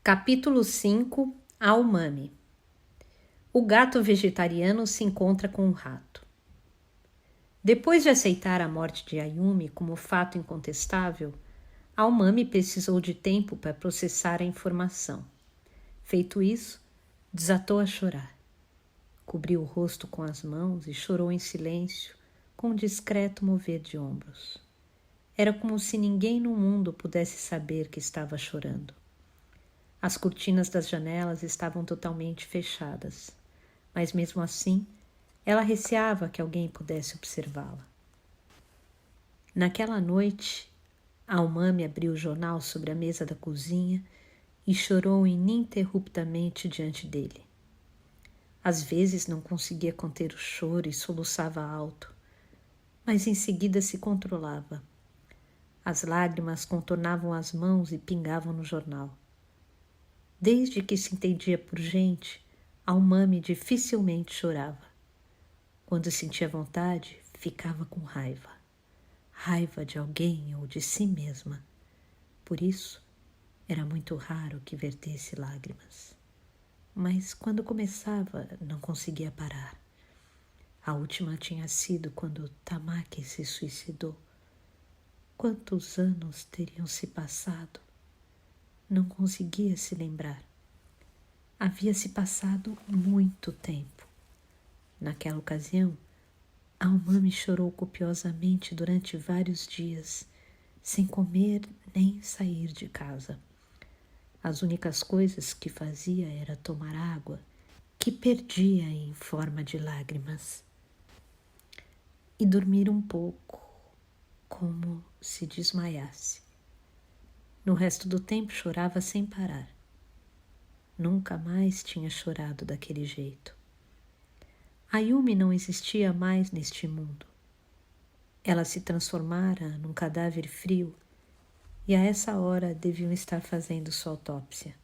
Capítulo 5. A umami. O gato vegetariano se encontra com o rato. Depois de aceitar a morte de Ayumi como fato incontestável, a umami precisou de tempo para processar a informação. Feito isso, desatou a chorar. Cobriu o rosto com as mãos e chorou em silêncio, com um discreto mover de ombros. Era como se ninguém no mundo pudesse saber que estava chorando. As cortinas das janelas estavam totalmente fechadas, mas mesmo assim, ela receava que alguém pudesse observá-la. Naquela noite, a umami abriu o jornal sobre a mesa da cozinha e chorou ininterruptamente diante dele. Às vezes não conseguia conter o choro e soluçava alto, mas em seguida se controlava. As lágrimas contornavam as mãos e pingavam no jornal. Desde que se entendia por gente, a umami dificilmente chorava. Quando sentia vontade, ficava com raiva. Raiva de alguém ou de si mesma. Por isso, era muito raro que vertesse lágrimas. Mas quando começava, não conseguia parar. A última tinha sido quando Tamaki se suicidou. Quantos anos teriam se passado? Não conseguia se lembrar. Havia-se passado muito tempo. Naquela ocasião, a umami chorou copiosamente durante vários dias, sem comer nem sair de casa. As únicas coisas que fazia era tomar água, que perdia em forma de lágrimas, e dormir um pouco, como se desmaiasse. No resto do tempo chorava sem parar. Nunca mais tinha chorado daquele jeito. Ayumi não existia mais neste mundo. Ela se transformara num cadáver frio e a essa hora deviam estar fazendo sua autópsia.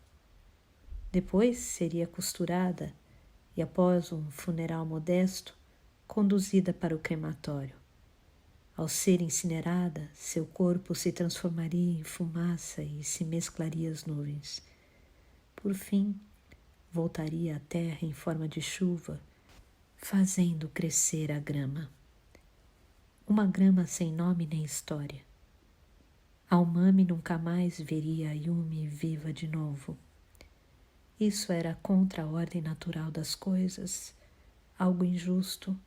Depois seria costurada e, após um funeral modesto, conduzida para o crematório. Ao ser incinerada, seu corpo se transformaria em fumaça e se mesclaria às nuvens. Por fim, voltaria à terra em forma de chuva, fazendo crescer a grama. Uma grama sem nome nem história. A umami nunca mais veria Ayumi viva de novo. Isso era contra a ordem natural das coisas, algo injusto,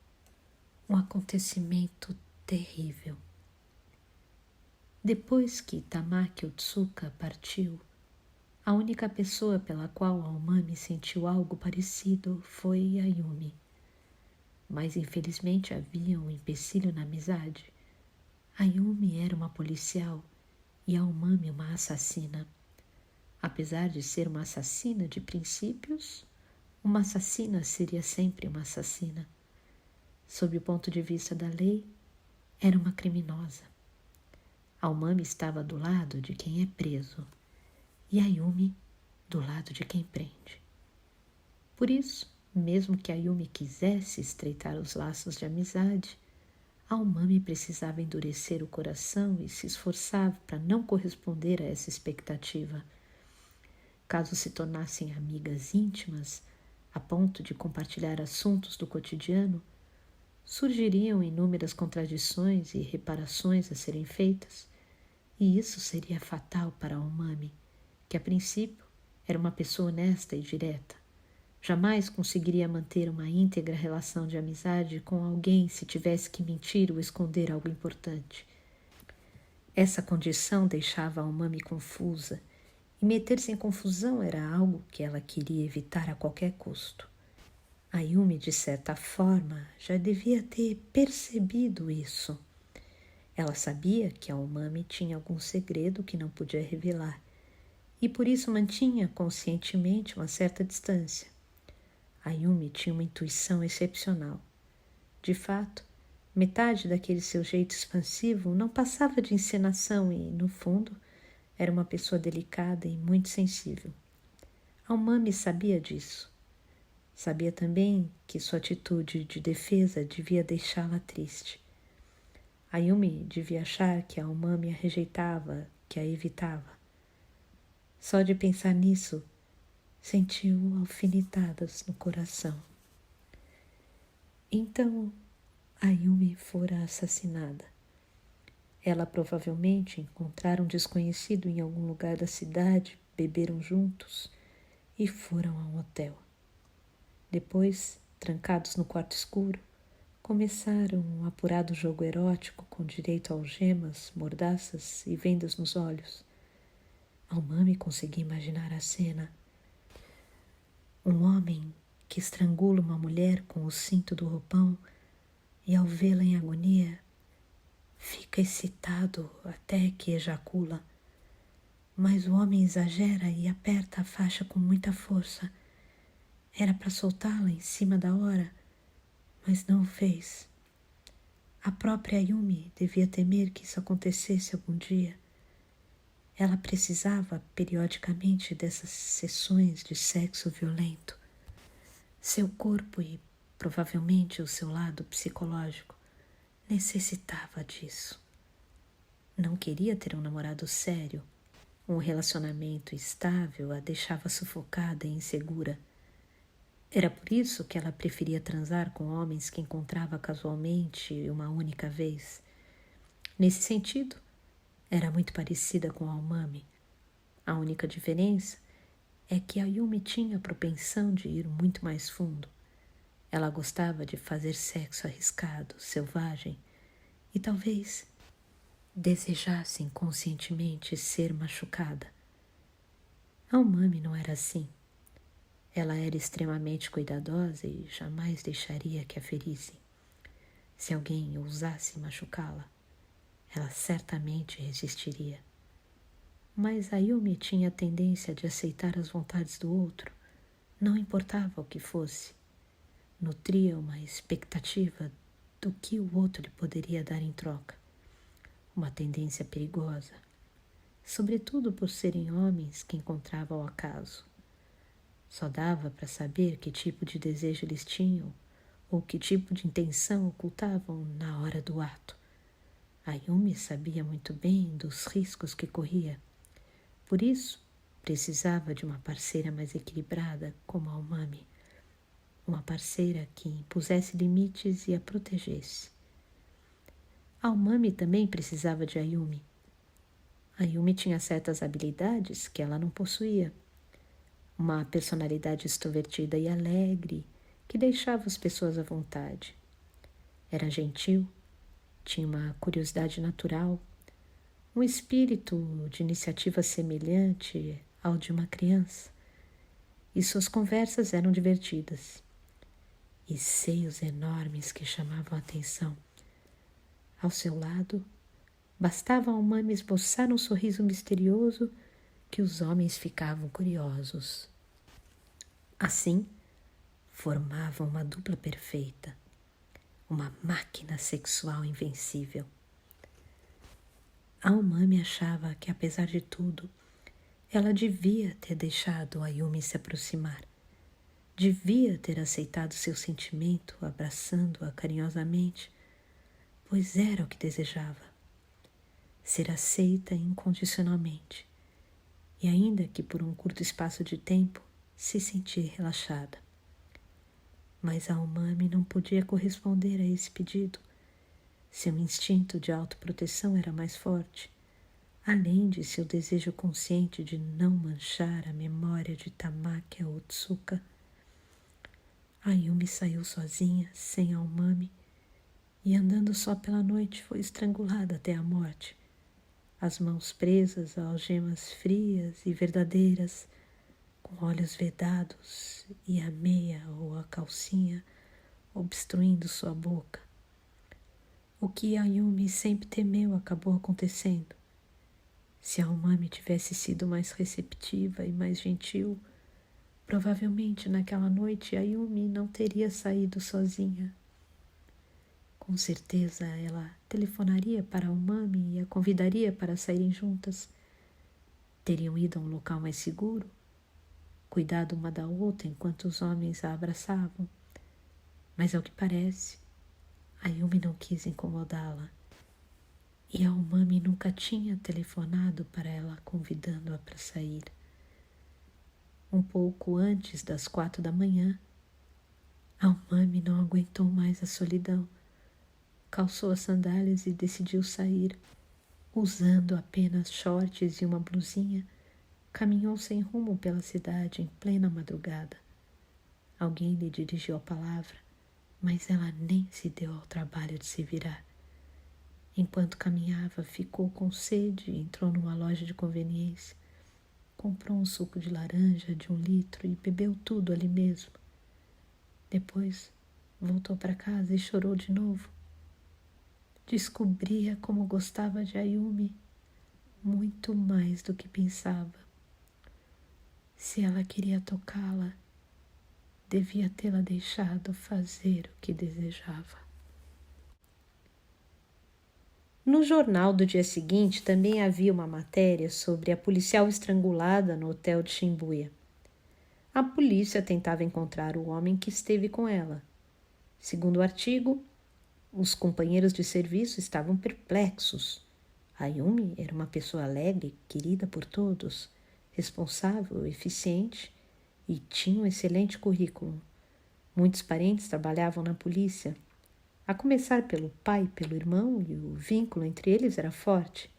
um acontecimento terrível. Depois que Tamaki Otsuka partiu, a única pessoa pela qual a umami sentiu algo parecido foi Ayumi. Mas infelizmente havia um empecilho na amizade. Ayumi era uma policial e a umami uma assassina. Apesar de ser uma assassina de princípios, uma assassina seria sempre uma assassina. Sob o ponto de vista da lei, era uma criminosa. A umami estava do lado de quem é preso e Ayumi do lado de quem prende. Por isso, mesmo que Ayumi quisesse estreitar os laços de amizade, a umami precisava endurecer o coração e se esforçava para não corresponder a essa expectativa. Caso se tornassem amigas íntimas, a ponto de compartilhar assuntos do cotidiano, surgiriam inúmeras contradições e reparações a serem feitas, e isso seria fatal para a umami, que a princípio era uma pessoa honesta e direta. Jamais conseguiria manter uma íntegra relação de amizade com alguém se tivesse que mentir ou esconder algo importante. Essa condição deixava a umami confusa, e meter-se em confusão era algo que ela queria evitar a qualquer custo. Ayumi, de certa forma, já devia ter percebido isso. Ela sabia que a umami tinha algum segredo que não podia revelar, e por isso mantinha conscientemente uma certa distância. Ayumi tinha uma intuição excepcional. De fato, metade daquele seu jeito expansivo não passava de encenação e, no fundo, era uma pessoa delicada e muito sensível. A umami sabia disso. Sabia também que sua atitude de defesa devia deixá-la triste. Ayumi devia achar que a umami a rejeitava, que a evitava. Só de pensar nisso, sentiu alfinetadas no coração. Então, Ayumi fora assassinada. Ela provavelmente encontrara um desconhecido em algum lugar da cidade, beberam juntos e foram a um hotel. Depois, trancados no quarto escuro, começaram um apurado jogo erótico com direito a algemas, mordaças e vendas nos olhos. Almami conseguia imaginar a cena. Um homem que estrangula uma mulher com o cinto do roupão e, ao vê-la em agonia, fica excitado até que ejacula. Mas o homem exagera e aperta a faixa com muita força. Era para soltá-la em cima da hora, mas não o fez. A própria Ayumi devia temer que isso acontecesse algum dia. Ela precisava periodicamente dessas sessões de sexo violento. Seu corpo e provavelmente o seu lado psicológico necessitava disso. Não queria ter um namorado sério. Um relacionamento estável a deixava sufocada e insegura. Era por isso que ela preferia transar com homens que encontrava casualmente uma única vez. Nesse sentido, era muito parecida com Almami. A única diferença é que a Ayumi tinha a propensão de ir muito mais fundo. Ela gostava de fazer sexo arriscado, selvagem, e talvez desejasse inconscientemente ser machucada. Almami não era assim. Ela era extremamente cuidadosa e jamais deixaria que a ferissem. Se alguém ousasse machucá-la, ela certamente resistiria. Mas Ayumi tinha a tendência de aceitar as vontades do outro, não importava o que fosse. Nutria uma expectativa do que o outro lhe poderia dar em troca. Uma tendência perigosa, sobretudo por serem homens que encontrava ao acaso. Só dava para saber que tipo de desejo eles tinham ou que tipo de intenção ocultavam na hora do ato. Ayumi sabia muito bem dos riscos que corria. Por isso, precisava de uma parceira mais equilibrada como a Almami. Uma parceira que impusesse limites e a protegesse. A Almami também precisava de Ayumi. Ayumi tinha certas habilidades que ela não possuía. Uma personalidade extrovertida e alegre que deixava as pessoas à vontade. Era gentil, tinha uma curiosidade natural, um espírito de iniciativa semelhante ao de uma criança, e suas conversas eram divertidas. E seios enormes que chamavam a atenção. Ao seu lado, bastava a Almami esboçar um sorriso misterioso que os homens ficavam curiosos. Assim, formavam uma dupla perfeita, uma máquina sexual invencível. A Almami achava que, apesar de tudo, ela devia ter deixado Ayumi se aproximar. Devia ter aceitado seu sentimento, abraçando-a carinhosamente, pois era o que desejava. Ser aceita incondicionalmente, e ainda que por um curto espaço de tempo, se sentir relaxada. Mas a Almami não podia corresponder a esse pedido. Seu instinto de autoproteção era mais forte, além de seu desejo consciente de não manchar a memória de Tamaki Otsuka. Ayumi saiu sozinha, sem Almami, e andando só pela noite foi estrangulada até a morte. As mãos presas a algemas frias e verdadeiras, com olhos vedados e a meia ou a calcinha obstruindo sua boca. O que Ayumi sempre temeu acabou acontecendo. Se a Almami tivesse sido mais receptiva e mais gentil, provavelmente naquela noite Ayumi não teria saído sozinha. Com certeza ela telefonaria para a Almami e a convidaria para saírem juntas. Teriam ido a um local mais seguro, cuidado uma da outra enquanto os homens a abraçavam. Mas, ao que parece, Ayumi não quis incomodá-la. E a Almami nunca tinha telefonado para ela convidando-a para sair. Um pouco antes das 4 da manhã, Almami não aguentou mais a solidão. Calçou as sandálias e decidiu sair. Usando apenas shorts e uma blusinha, caminhou sem rumo pela cidade em plena madrugada. Alguém lhe dirigiu a palavra, mas ela nem se deu ao trabalho de se virar. Enquanto caminhava, ficou com sede e entrou numa loja de conveniência. Comprou um suco de laranja de 1 litro e bebeu tudo ali mesmo. Depois voltou para casa e chorou de novo. Descobria como gostava de Ayumi, muito mais do que pensava. Se ela queria tocá-la, devia tê-la deixado fazer o que desejava. No jornal do dia seguinte também havia uma matéria sobre a policial estrangulada no hotel de Shibuya. A polícia tentava encontrar o homem que esteve com ela. Segundo o artigo, os companheiros de serviço estavam perplexos. Ayumi era uma pessoa alegre, querida por todos, responsável, eficiente e tinha um excelente currículo. Muitos parentes trabalhavam na polícia, a começar pelo pai e pelo irmão, e o vínculo entre eles era forte.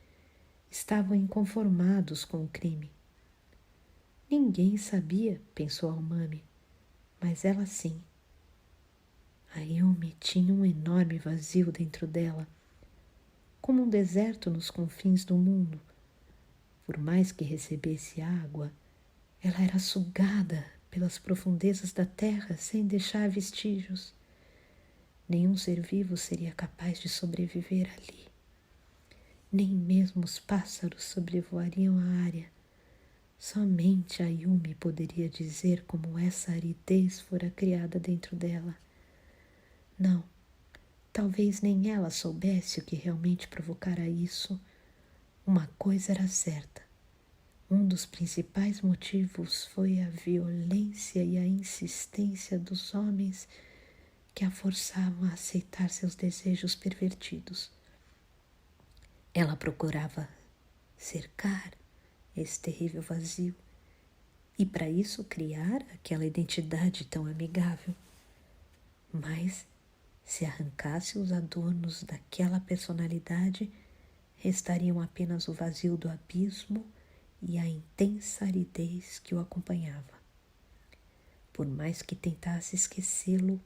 Estavam inconformados com o crime. Ninguém sabia, pensou Almami, mas ela sim. Ayumi tinha um enorme vazio dentro dela, como um deserto nos confins do mundo. Por mais que recebesse água, ela era sugada pelas profundezas da terra sem deixar vestígios. Nenhum ser vivo seria capaz de sobreviver ali. Nem mesmo os pássaros sobrevoariam a área. Somente Ayumi poderia dizer como essa aridez fora criada dentro dela. Não, talvez nem ela soubesse o que realmente provocara isso. Uma coisa era certa. Um dos principais motivos foi a violência e a insistência dos homens que a forçavam a aceitar seus desejos pervertidos. Ela procurava cercar esse terrível vazio e para isso criar aquela identidade tão amigável. Mas se arrancasse os adornos daquela personalidade, restariam apenas o vazio do abismo e a intensa aridez que o acompanhava. Por mais que tentasse esquecê-lo,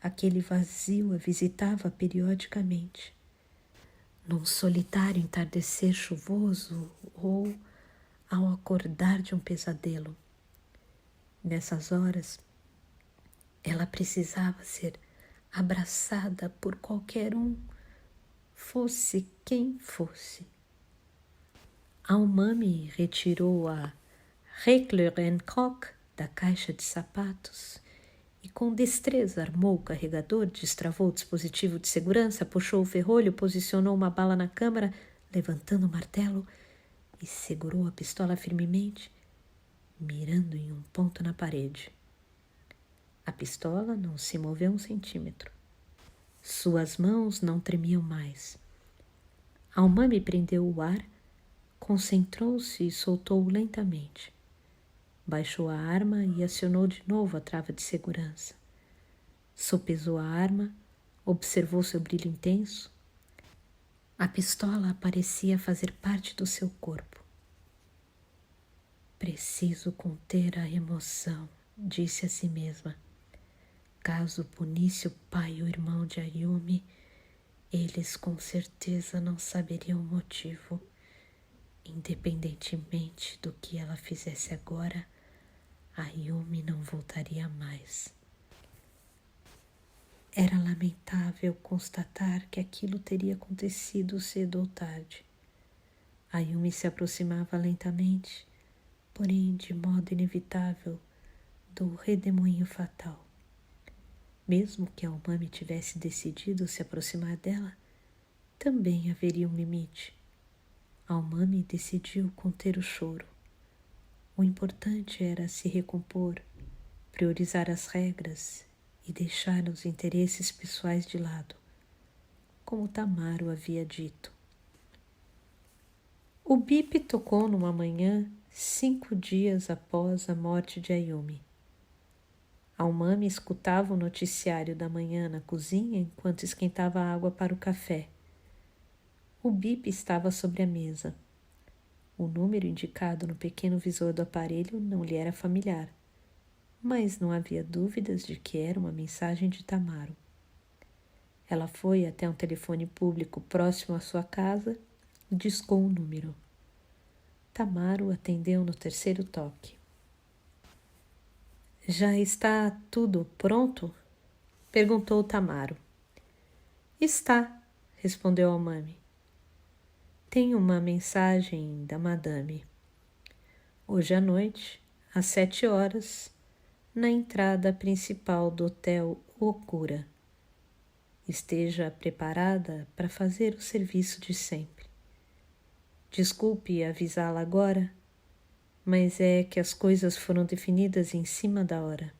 aquele vazio a visitava periodicamente. Num solitário entardecer chuvoso ou ao acordar de um pesadelo. Nessas horas, ela precisava ser abraçada por qualquer um, fosse quem fosse. Almami retirou a Reckler & Koch da caixa de sapatos e com destreza armou o carregador, destravou o dispositivo de segurança, puxou o ferrolho, posicionou uma bala na câmara, levantando o martelo e segurou a pistola firmemente, mirando em um ponto na parede. A pistola não se moveu 1 centímetro. Suas mãos não tremiam mais. Almami prendeu o ar, concentrou-se e soltou-o lentamente. Baixou a arma e acionou de novo a trava de segurança. Sopesou a arma, observou seu brilho intenso. A pistola parecia fazer parte do seu corpo. Preciso conter a emoção, disse a si mesma. Caso punisse o pai e o irmão de Ayumi, eles com certeza não saberiam o motivo. Independentemente do que ela fizesse agora, Ayumi não voltaria mais. Era lamentável constatar que aquilo teria acontecido cedo ou tarde. Ayumi se aproximava lentamente, porém de modo inevitável, do redemoinho fatal. Mesmo que Almami tivesse decidido se aproximar dela, também haveria um limite. Almami decidiu conter o choro. O importante era se recompor, priorizar as regras e deixar os interesses pessoais de lado, como Tamaro havia dito. O bip tocou numa manhã 5 dias após a morte de Ayumi. Almami escutava o noticiário da manhã na cozinha enquanto esquentava a água para o café. O bip estava sobre a mesa. O número indicado no pequeno visor do aparelho não lhe era familiar, mas não havia dúvidas de que era uma mensagem de Tamaro. Ela foi até um telefone público próximo à sua casa e discou o número. Tamaro atendeu no terceiro toque. Já está tudo pronto? Perguntou Tamaro. Está, respondeu Almami. Tenho uma mensagem da madame. Hoje à noite, às 7 horas, na entrada principal do Hotel Okura. Esteja preparada para fazer o serviço de sempre. Desculpe avisá-la agora, mas é que as coisas foram definidas em cima da hora.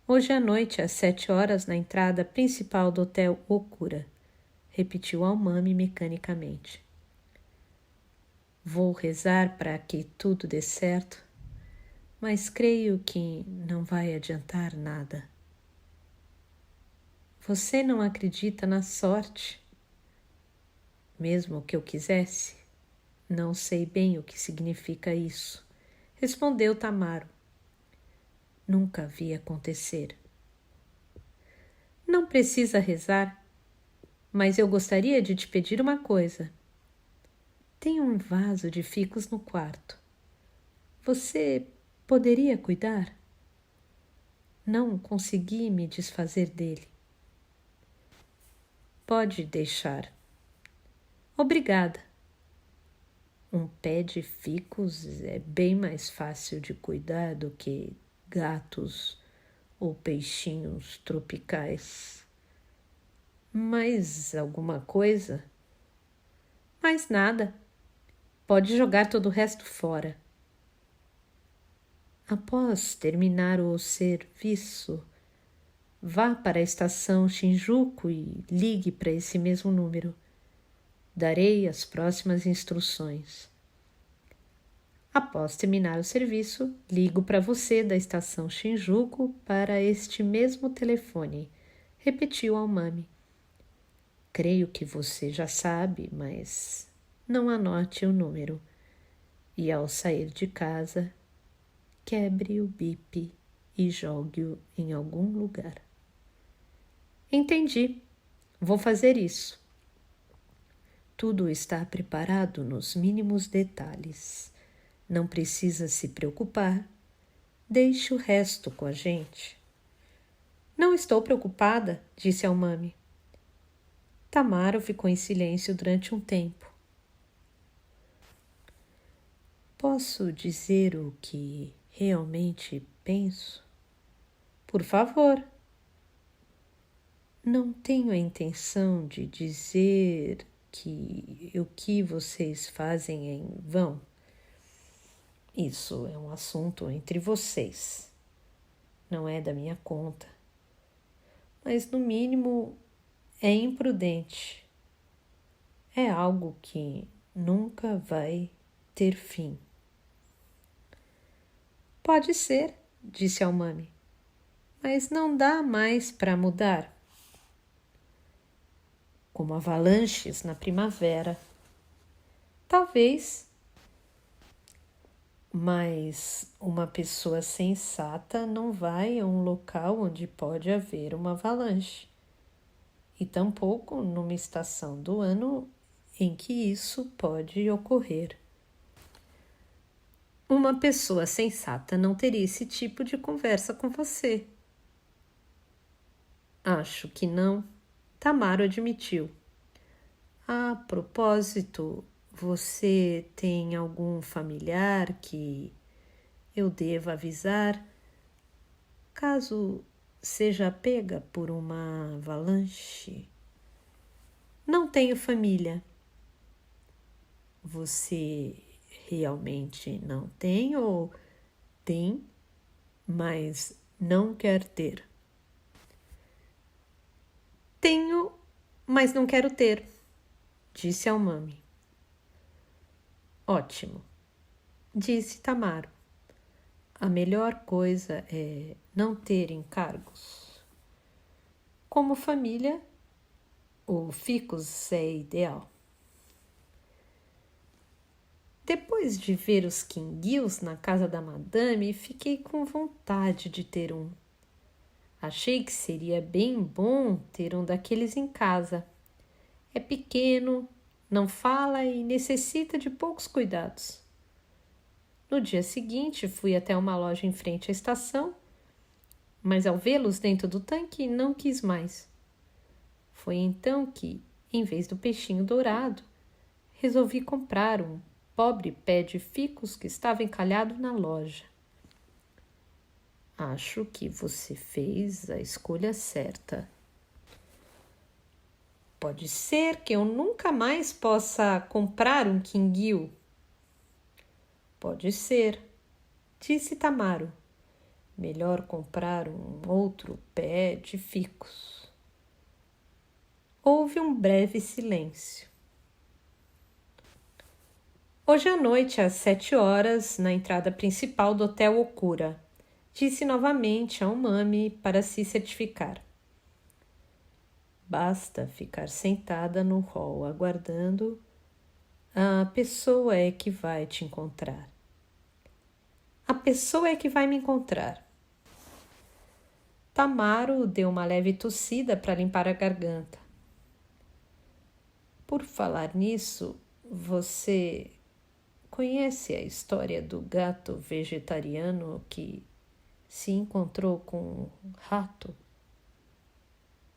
Hoje à noite, às 7 horas, na entrada principal do Hotel Okura, repetiu Almami mecanicamente. Vou rezar para que tudo dê certo, mas creio que não vai adiantar nada. Você não acredita na sorte? Mesmo que eu quisesse, não sei bem o que significa isso, respondeu Tamaro. Nunca vi acontecer. Não precisa rezar, mas eu gostaria de te pedir uma coisa. Tem um vaso de ficus no quarto. Você poderia cuidar? Não consegui me desfazer dele. Pode deixar. Obrigada. Um pé de ficus é bem mais fácil de cuidar do que gatos ou peixinhos tropicais. Mais alguma coisa? Mais nada. Pode jogar todo o resto fora. Após terminar o serviço, vá para a estação Shinjuku e ligue para esse mesmo número. Darei as próximas instruções. Após terminar o serviço, ligo para você da estação Shinjuku para este mesmo telefone, repetiu Almami. Creio que você já sabe, mas não anote o número. E ao sair de casa, quebre o bip e jogue-o em algum lugar. Entendi. Vou fazer isso. Tudo está preparado nos mínimos detalhes. Não precisa se preocupar. Deixe o resto com a gente. Não estou preocupada, disse Almami. Tamaro ficou em silêncio durante um tempo. Posso dizer o que realmente penso? Por favor. Não tenho a intenção de dizer que o que vocês fazem é em vão. Isso é um assunto entre vocês. Não é da minha conta. Mas, no mínimo, é imprudente. É algo que nunca vai ter fim. Pode ser, disse Almami, mas não dá mais para mudar. Como avalanches na primavera. Talvez. Mas uma pessoa sensata não vai a um local onde pode haver uma avalanche. E tampouco numa estação do ano em que isso pode ocorrer. Uma pessoa sensata não teria esse tipo de conversa com você. Acho que não. Tamaro admitiu. A propósito, você tem algum familiar que eu deva avisar caso seja pega por uma avalanche? Não tenho família. Você realmente não tem ou tem, mas não quer ter? Tenho, mas não quero ter, disse Almami. Ótimo. Disse Tamaro. A melhor coisa é não ter encargos. Como família, o ficus é ideal. Depois de ver os quinguios na casa da madame, fiquei com vontade de ter um. Achei que seria bem bom ter um daqueles em casa. É pequeno, não fala e necessita de poucos cuidados. No dia seguinte, fui até uma loja em frente à estação, mas ao vê-los dentro do tanque, não quis mais. Foi então que, em vez do peixinho dourado, resolvi comprar um pobre pé de ficus que estava encalhado na loja. Acho que você fez a escolha certa. Pode ser que eu nunca mais possa comprar um quinguio. Pode ser, disse Tamaro. Melhor comprar um outro pé de ficus. Houve um breve silêncio. Hoje à noite, às 7 horas, na entrada principal do Hotel Okura, disse novamente a Umami para se certificar. Basta ficar sentada no hall aguardando. A pessoa é que vai te encontrar. A pessoa é que vai me encontrar. Tamaro deu uma leve tossida para limpar a garganta. Por falar nisso, você conhece a história do gato vegetariano que se encontrou com um rato?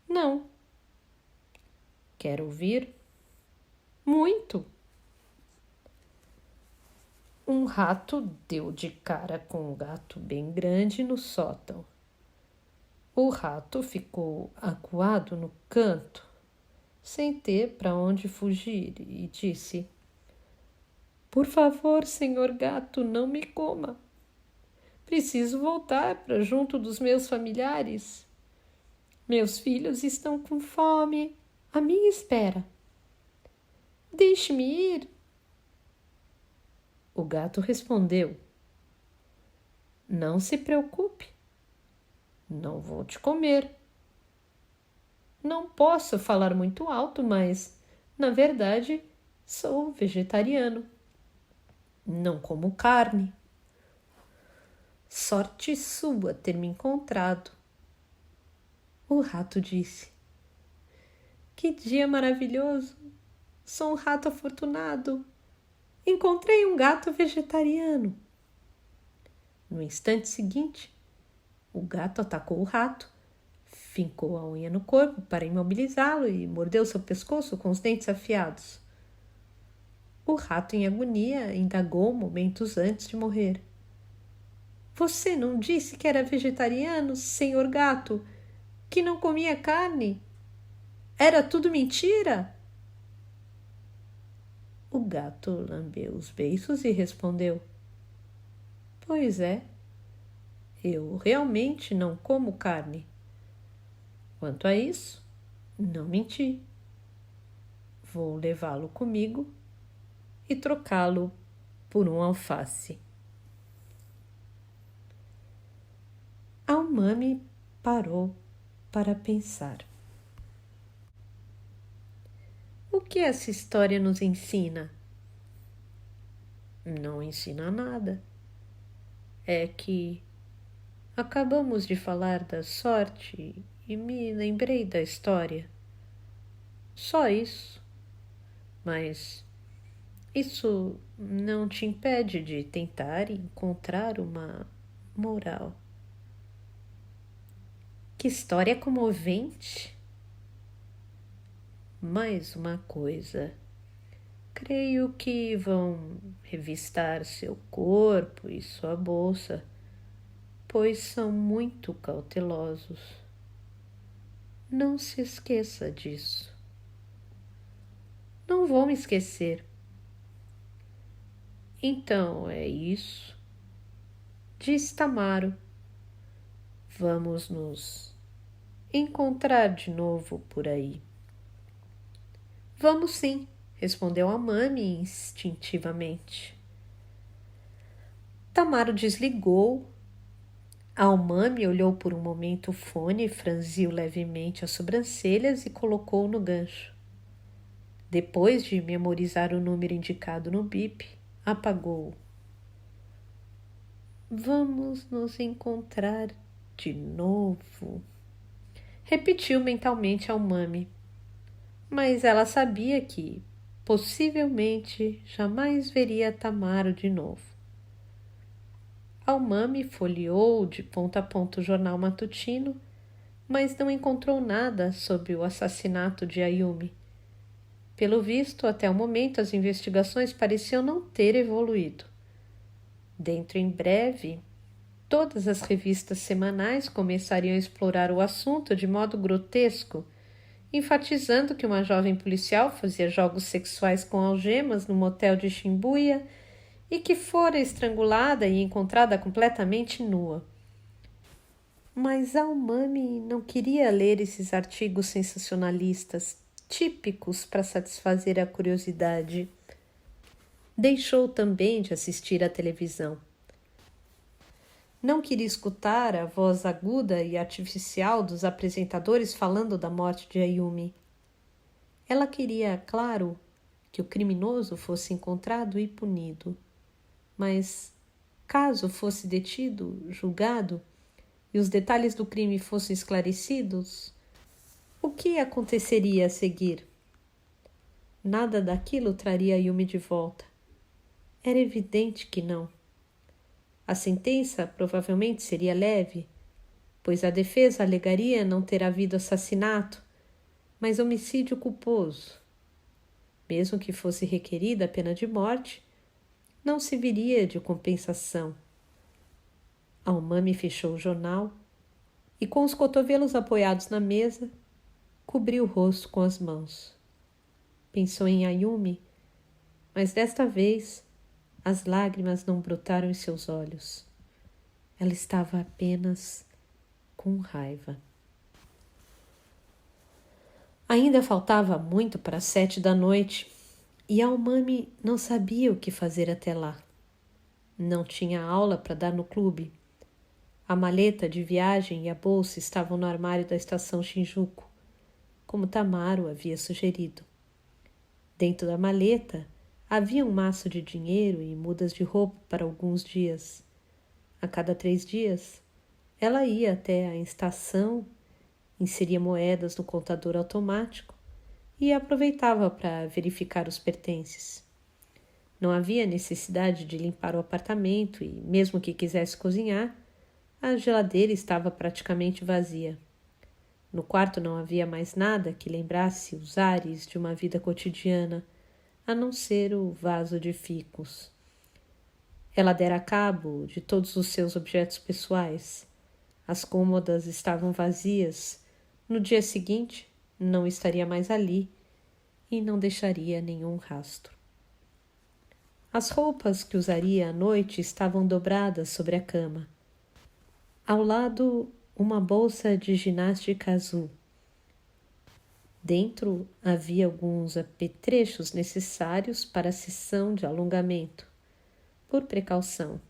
Não. Quer ouvir? Muito. Um rato deu de cara com um gato bem grande no sótão. O rato ficou acuado no canto, sem ter para onde fugir, e disse: Por favor, senhor gato, não me coma. Preciso voltar para junto dos meus familiares. Meus filhos estão com fome, à minha espera. Deixe-me ir. O gato respondeu: Não se preocupe. Não vou te comer. Não posso falar muito alto, mas, na verdade, sou vegetariano. Não como carne. Sorte sua ter me encontrado. O rato disse: Que dia maravilhoso! Sou um rato afortunado. Encontrei um gato vegetariano. No instante seguinte, o gato atacou o rato, fincou a unha no corpo para imobilizá-lo e mordeu seu pescoço com os dentes afiados. O rato, em agonia, indagou momentos antes de morrer. Você não disse que era vegetariano, senhor gato? Que não comia carne? Era tudo mentira? O gato lambeu os beiços e respondeu: Pois é, eu realmente não como carne. Quanto a isso, não menti. Vou levá-lo comigo e trocá-lo por um alface. A Umami parou para pensar. O que essa história nos ensina? Não ensina nada. É que acabamos de falar da sorte e me lembrei da história. Só isso. Mas isso não te impede de tentar encontrar uma moral. Que história comovente! Mais uma coisa. Creio que vão revistar seu corpo e sua bolsa, pois são muito cautelosos. Não se esqueça disso. Não vou me esquecer. Então é isso, disse Tamaro. Vamos nos encontrar de novo por aí. Vamos sim, respondeu a Umami instintivamente. Tamaro desligou. Almami olhou por um momento o fone, franziu levemente as sobrancelhas e colocou-o no gancho. Depois de memorizar o número indicado no bip, apagou-o. Vamos nos encontrar de novo, repetiu mentalmente Almami. Mas ela sabia que, possivelmente, jamais veria Tamaro de novo. Almami folheou de ponta a ponta o jornal matutino, mas não encontrou nada sobre o assassinato de Ayumi. Pelo visto, até o momento, as investigações pareciam não ter evoluído. Dentro em breve, todas as revistas semanais começariam a explorar o assunto de modo grotesco, enfatizando que uma jovem policial fazia jogos sexuais com algemas no motel de Shibuya e que fora estrangulada e encontrada completamente nua. Mas Almami não queria ler esses artigos sensacionalistas, típicos para satisfazer a curiosidade. Deixou também de assistir à televisão. Não queria escutar a voz aguda e artificial dos apresentadores falando da morte de Ayumi. Ela queria, claro, que o criminoso fosse encontrado e punido. Mas, caso fosse detido, julgado, e os detalhes do crime fossem esclarecidos, o que aconteceria a seguir? Nada daquilo traria Ayumi de volta. Era evidente que não. A sentença provavelmente seria leve, pois a defesa alegaria não ter havido assassinato, mas homicídio culposo. Mesmo que fosse requerida a pena de morte, não se viria de compensação. Almami fechou o jornal e, com os cotovelos apoiados na mesa, cobriu o rosto com as mãos. Pensou em Ayumi, mas desta vez as lágrimas não brotaram em seus olhos. Ela estava apenas com raiva. Ainda faltava muito para as 7 da noite e Almami não sabia o que fazer até lá. Não tinha aula para dar no clube. A maleta de viagem e a bolsa estavam no armário da estação Shinjuku, como Tamaro havia sugerido. Dentro da maleta havia um maço de dinheiro e mudas de roupa para alguns dias. A cada 3 dias, ela ia até a estação, inseria moedas no contador automático e aproveitava para verificar os pertences. Não havia necessidade de limpar o apartamento e, mesmo que quisesse cozinhar, a geladeira estava praticamente vazia. No quarto não havia mais nada que lembrasse os ares de uma vida cotidiana, a não ser o vaso de ficus. Ela dera cabo de todos os seus objetos pessoais. As cômodas estavam vazias. No dia seguinte, não estaria mais ali e não deixaria nenhum rastro. As roupas que usaria à noite estavam dobradas sobre a cama. Ao lado, uma bolsa de ginástica azul. Dentro havia alguns apetrechos necessários para a sessão de alongamento. Por precaução,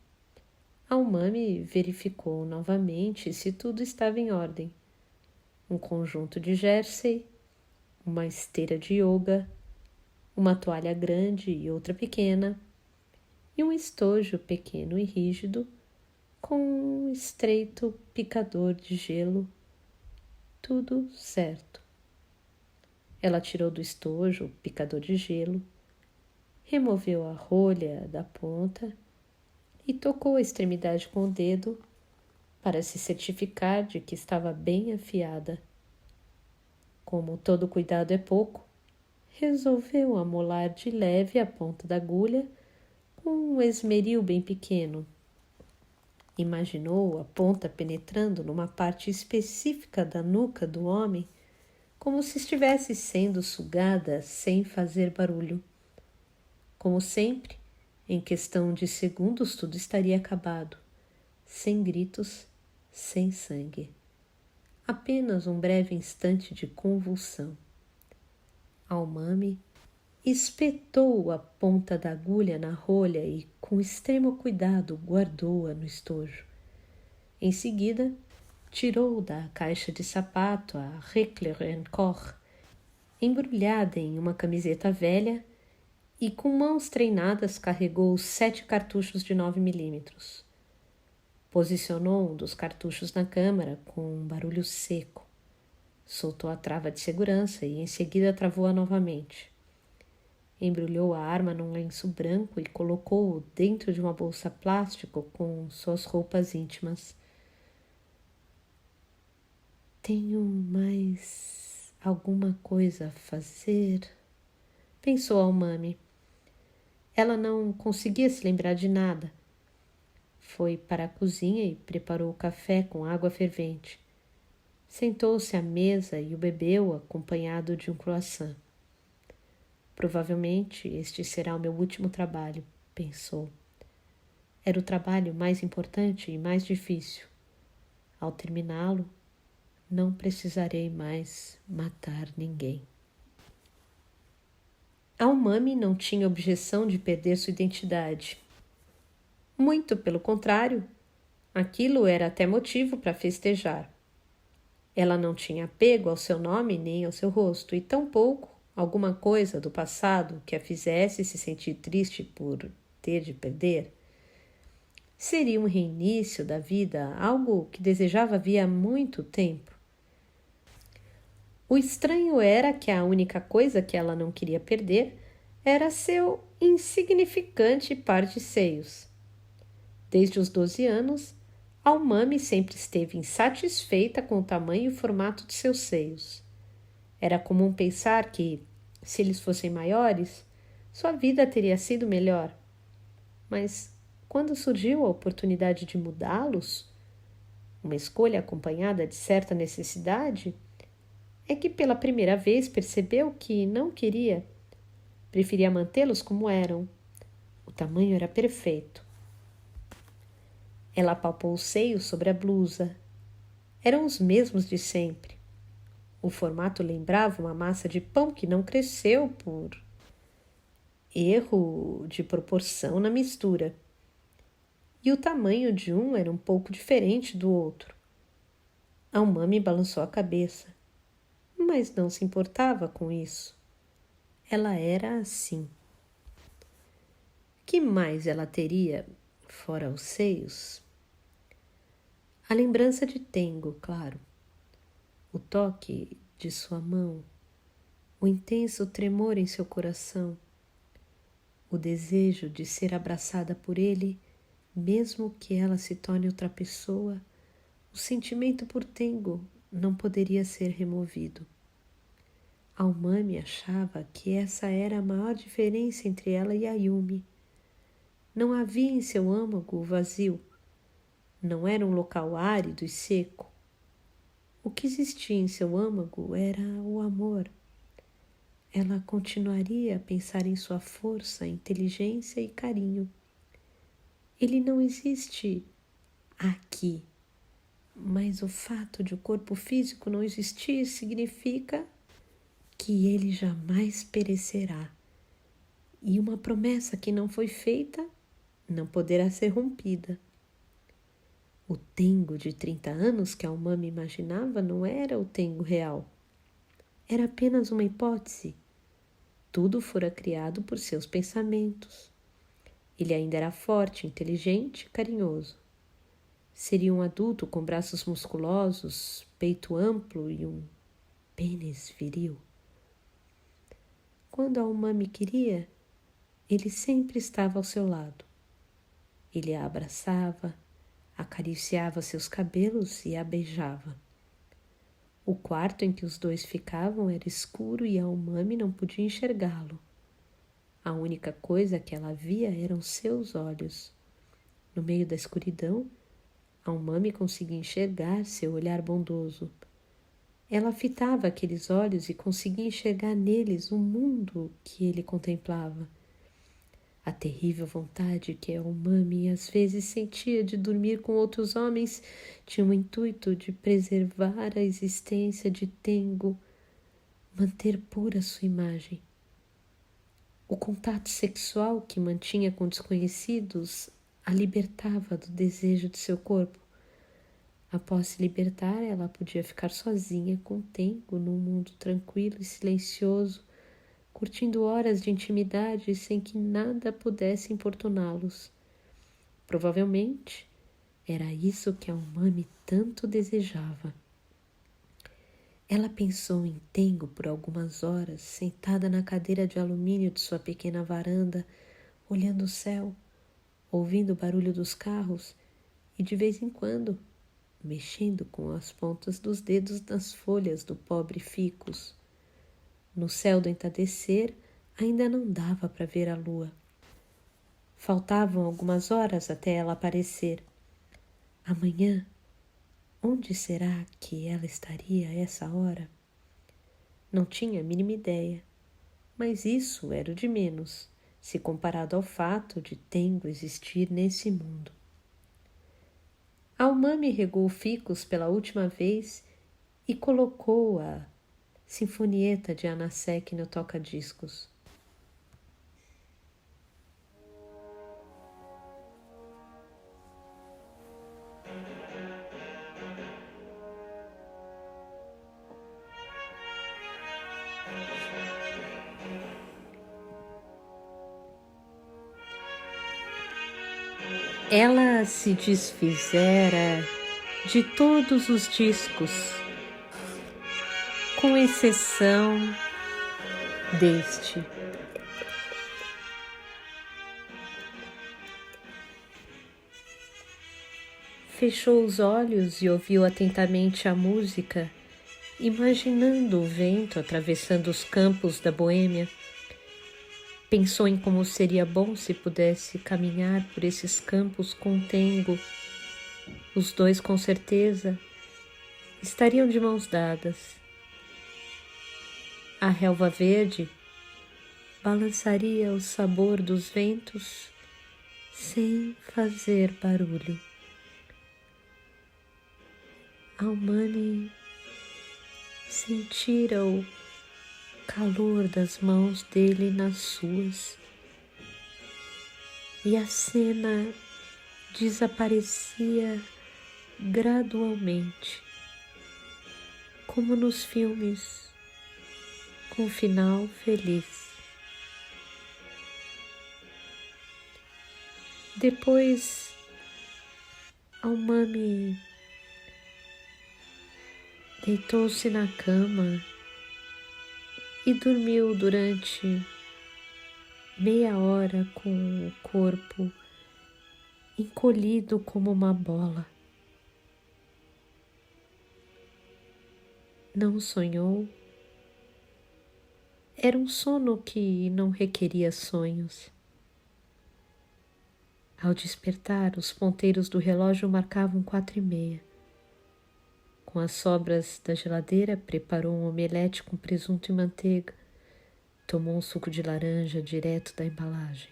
Almami verificou novamente se tudo estava em ordem. Um conjunto de jersey, uma esteira de yoga, uma toalha grande e outra pequena, e um estojo pequeno e rígido com um estreito picador de gelo. Tudo certo. Ela tirou do estojo o picador de gelo, removeu a rolha da ponta e tocou a extremidade com o dedo para se certificar de que estava bem afiada. Como todo cuidado é pouco, resolveu amolar de leve a ponta da agulha com um esmeril bem pequeno. Imaginou a ponta penetrando numa parte específica da nuca do homem, como se estivesse sendo sugada sem fazer barulho. Como sempre, em questão de segundos tudo estaria acabado, sem gritos, sem sangue. Apenas um breve instante de convulsão. Almami espetou a ponta da agulha na rolha e, com extremo cuidado, guardou-a no estojo. Em seguida, tirou da caixa de sapato a Reckler & Koch, embrulhada em uma camiseta velha, e com mãos treinadas carregou 7 cartuchos de 9mm. Posicionou um dos cartuchos na câmara com um barulho seco. Soltou a trava de segurança e em seguida travou-a novamente. Embrulhou a arma num lenço branco e colocou-o dentro de uma bolsa plástico com suas roupas íntimas. Tenho mais alguma coisa a fazer? Pensou Almami. Ela não conseguia se lembrar de nada. Foi para a cozinha e preparou o café com água fervente. Sentou-se à mesa e o bebeu acompanhado de um croissant. Provavelmente este será o meu último trabalho, pensou. Era o trabalho mais importante e mais difícil. Ao terminá-lo, não precisarei mais matar ninguém. Almami não tinha objeção de perder sua identidade. Muito pelo contrário, aquilo era até motivo para festejar. Ela não tinha apego ao seu nome nem ao seu rosto, e tampouco alguma coisa do passado que a fizesse se sentir triste por ter de perder. Seria um reinício da vida, algo que desejava havia muito tempo. O estranho era que a única coisa que ela não queria perder era seu insignificante par de seios. Desde os 12 anos, Almami sempre esteve insatisfeita com o tamanho e o formato de seus seios. Era comum pensar que, se eles fossem maiores, sua vida teria sido melhor. Mas, quando surgiu a oportunidade de mudá-los, uma escolha acompanhada de certa necessidade, é que pela primeira vez percebeu que não queria. Preferia mantê-los como eram. O tamanho era perfeito. Ela apalpou os seios sobre a blusa. Eram os mesmos de sempre. O formato lembrava uma massa de pão que não cresceu por erro de proporção na mistura. E o tamanho de um era um pouco diferente do outro. Almami balançou a cabeça, mas não se importava com isso. Ela era assim. Que mais ela teria, fora os seios? A lembrança de Tengo, claro. O toque de sua mão, o intenso tremor em seu coração, o desejo de ser abraçada por ele, mesmo que ela se torne outra pessoa, o sentimento por Tengo não poderia ser removido. Almami achava que essa era a maior diferença entre ela e Ayumi. Não havia em seu âmago o vazio. Não era um local árido e seco. O que existia em seu âmago era o amor. Ela continuaria a pensar em sua força, inteligência e carinho. Ele não existe aqui, mas o fato de o corpo físico não existir significa que ele jamais perecerá. E uma promessa que não foi feita não poderá ser rompida. O Tengo de 30 anos que Almami imaginava não era o Tengo real. Era apenas uma hipótese. Tudo fora criado por seus pensamentos. Ele ainda era forte, inteligente e carinhoso. Seria um adulto com braços musculosos, peito amplo e um pênis viril. Quando Almami queria, ele sempre estava ao seu lado. Ele a abraçava, acariciava seus cabelos e a beijava. O quarto em que os dois ficavam era escuro e Almami não podia enxergá-lo. A única coisa que ela via eram seus olhos. No meio da escuridão, Almami conseguia enxergar seu olhar bondoso. Ela fitava aqueles olhos e conseguia enxergar neles o mundo que ele contemplava. A terrível vontade que Almami às vezes sentia de dormir com outros homens tinha o intuito de preservar a existência de Tengo, manter pura sua imagem. O contato sexual que mantinha com desconhecidos a libertava do desejo de seu corpo. Após se libertar, ela podia ficar sozinha com Tengo num mundo tranquilo e silencioso, curtindo horas de intimidade sem que nada pudesse importuná-los. Provavelmente, era isso que a Umami tanto desejava. Ela pensou em Tengo por algumas horas, sentada na cadeira de alumínio de sua pequena varanda, olhando o céu, ouvindo o barulho dos carros e, de vez em quando, mexendo com as pontas dos dedos nas folhas do pobre ficus. No céu do entardecer, ainda não dava para ver a lua. Faltavam algumas horas até ela aparecer. Amanhã, onde será que ela estaria a essa hora? Não tinha a mínima ideia, mas isso era o de menos, se comparado ao fato de Tengo existir nesse mundo. A Umami regou o ficus pela última vez e colocou a sinfonieta de Anasek no toca-discos. Ela se desfizera de todos os discos, com exceção deste. Fechou os olhos e ouviu atentamente a música, imaginando o vento atravessando os campos da Boêmia. Pensou em como seria bom se pudesse caminhar por esses campos com Tengo. Os dois, com certeza, estariam de mãos dadas. A relva verde balançaria o sabor dos ventos sem fazer barulho. A Umami sentira o calor das mãos dele nas suas, e a cena desaparecia gradualmente, como nos filmes, com um final feliz. Depois, a Umami deitou-se na cama e dormiu durante meia hora com o corpo encolhido como uma bola. Não sonhou. Era um sono que não requeria sonhos. Ao despertar, os ponteiros do relógio marcavam 4:30. Com as sobras da geladeira, preparou um omelete com presunto e manteiga. Tomou um suco de laranja direto da embalagem.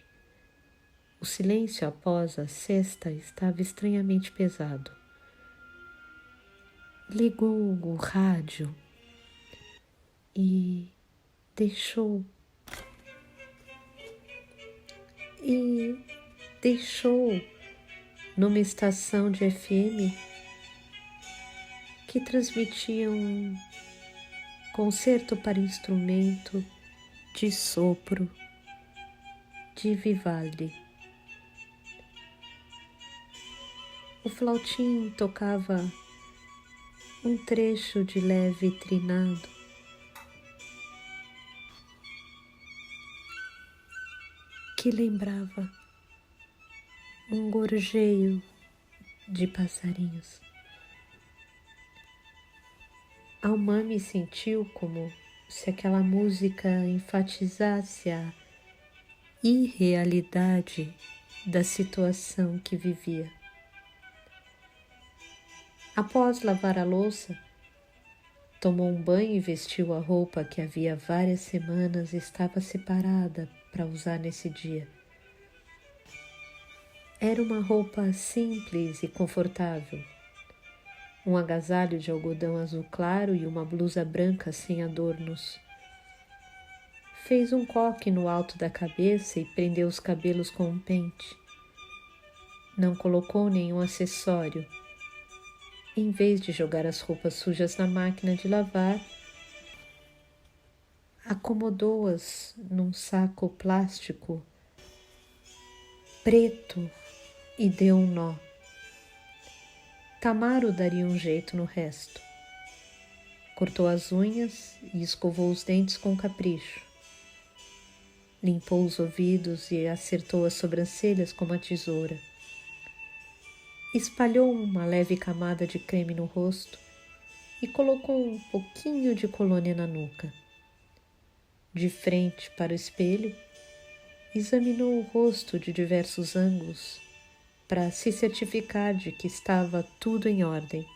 O silêncio após a cesta estava estranhamente pesado. Ligou o rádio e deixou numa estação de FM que transmitia um concerto para instrumento de sopro de Vivaldi. O flautim tocava um trecho de leve trinado. Que lembrava um gorjeio de passarinhos. A Umami sentiu como se aquela música enfatizasse a irrealidade da situação que vivia. Após lavar a louça, tomou um banho e vestiu a roupa que havia várias semanas estava separada para usar nesse dia. Era uma roupa simples e confortável. Um agasalho de algodão azul claro e uma blusa branca sem adornos. Fez um coque no alto da cabeça e prendeu os cabelos com um pente. Não colocou nenhum acessório. Em vez de jogar as roupas sujas na máquina de lavar, acomodou-as num saco plástico preto e deu um nó. Tamaro daria um jeito no resto. Cortou as unhas e escovou os dentes com capricho. Limpou os ouvidos e acertou as sobrancelhas com uma tesoura. Espalhou uma leve camada de creme no rosto e colocou um pouquinho de colônia na nuca. De frente para o espelho, examinou o rosto de diversos ângulos para se certificar de que estava tudo em ordem.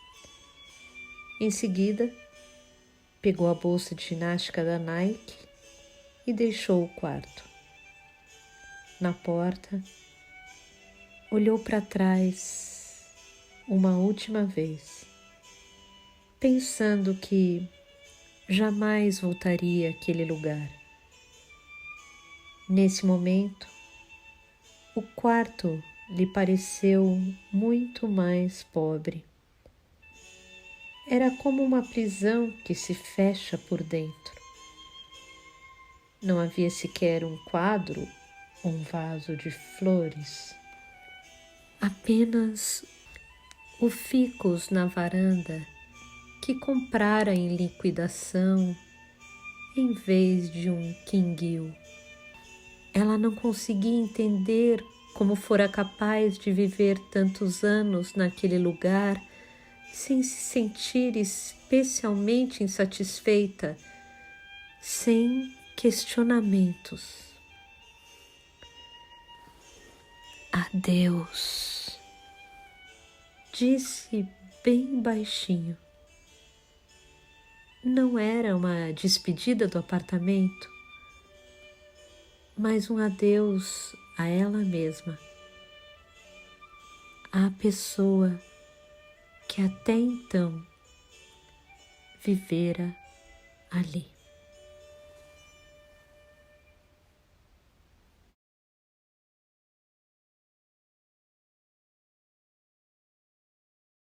Em seguida, pegou a bolsa de ginástica da Nike e deixou o quarto. Na porta, olhou para trás uma última vez, pensando que jamais voltaria àquele lugar. Nesse momento, o quarto lhe pareceu muito mais pobre. Era como uma prisão que se fecha por dentro. Não havia sequer um quadro ou um vaso de flores. Apenas o ficus na varanda que comprara em liquidação em vez de um quinguil. Ela não conseguia entender como fora capaz de viver tantos anos naquele lugar sem se sentir especialmente insatisfeita, sem questionamentos. Adeus, disse bem baixinho. Não era uma despedida do apartamento, mas um adeus a ela mesma, à pessoa que até então vivera ali.